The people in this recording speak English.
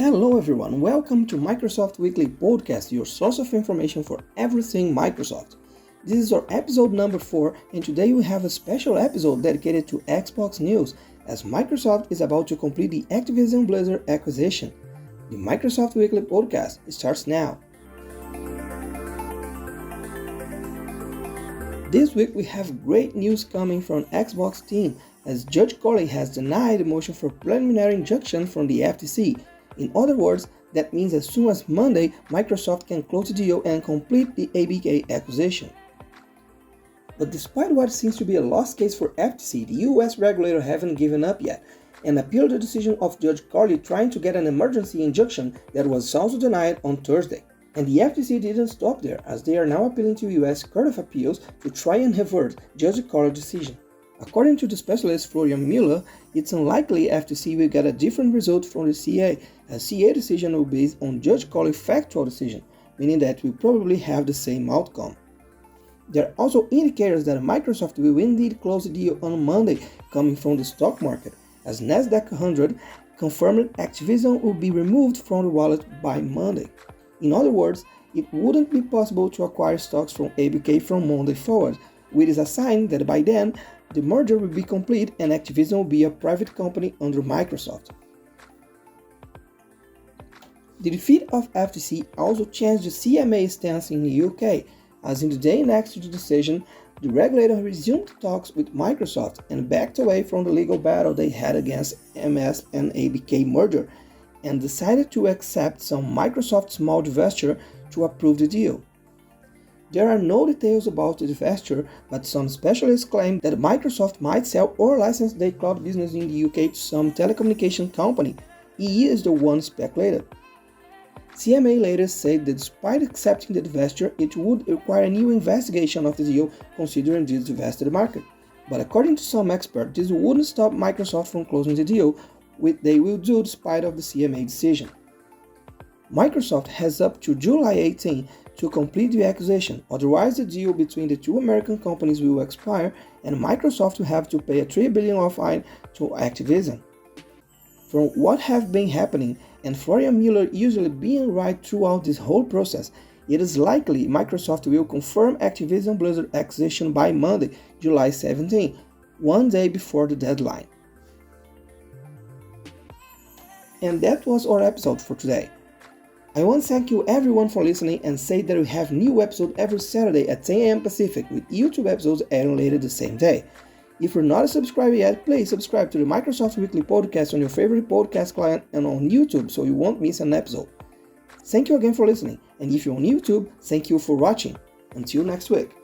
Hello everyone, welcome to Microsoft Weekly Podcast, your source of information for everything Microsoft. This is our episode number 4 and today we have a special episode dedicated to Xbox news as Microsoft is about to complete the Activision Blizzard acquisition. The Microsoft Weekly Podcast starts now. This week we have great news coming from Xbox team as Judge Corley has denied the motion for preliminary injunction from the FTC. In other words, that means as soon as Monday, Microsoft can close the deal and complete the ABK acquisition. But despite what seems to be a lost case for FTC, the US regulator haven't given up yet and appealed the decision of Judge Corley trying to get an emergency injunction that was also denied on Thursday. And the FTC didn't stop there, as they are now appealing to US Court of Appeals to try and revert Judge Corley's decision. According to the specialist Florian Müller, it's unlikely FTC will get a different result from the CA, as CA decision will be based on Judge Corley's factual decision, meaning that we'll probably have the same outcome. There are also indicators that Microsoft will indeed close the deal on Monday coming from the stock market, as Nasdaq 100 confirmed Activision will be removed from the wallet by Monday. In other words, it wouldn't be possible to acquire stocks from ABK from Monday forward, which is a sign that by then, the merger will be complete and Activision will be a private company under Microsoft. The defeat of FTC also changed the CMA stance in the UK, as in the day next to the decision, the regulator resumed talks with Microsoft and backed away from the legal battle they had against MS and ABK merger, and decided to accept some Microsoft small divestiture to approve the deal. There are no details about the divestiture, but some specialists claim that Microsoft might sell or license their cloud business in the UK to some telecommunication company. EE is the one speculated. CMA later said that despite accepting the divestiture, it would require a new investigation of the deal considering this divested market. But according to some experts, this wouldn't stop Microsoft from closing the deal, which they will do despite of the CMA decision. Microsoft has up to July 18 to complete the acquisition, otherwise the deal between the two American companies will expire and Microsoft will have to pay a $3 billion fine to Activision. From what have been happening, and Florian Müller usually being right throughout this whole process, it is likely Microsoft will confirm Activision Blizzard acquisition by Monday, July 17, one day before the deadline. And that was our episode for today. I want to thank you everyone for listening and say that we have new episodes every Saturday at 10 a.m. Pacific with YouTube episodes airing later the same day. If you're not a subscriber yet, please subscribe to the Microsoft Weekly Podcast on your favorite podcast client and on YouTube so you won't miss an episode. Thank you again for listening, and if you're on YouTube, thank you for watching. Until next week.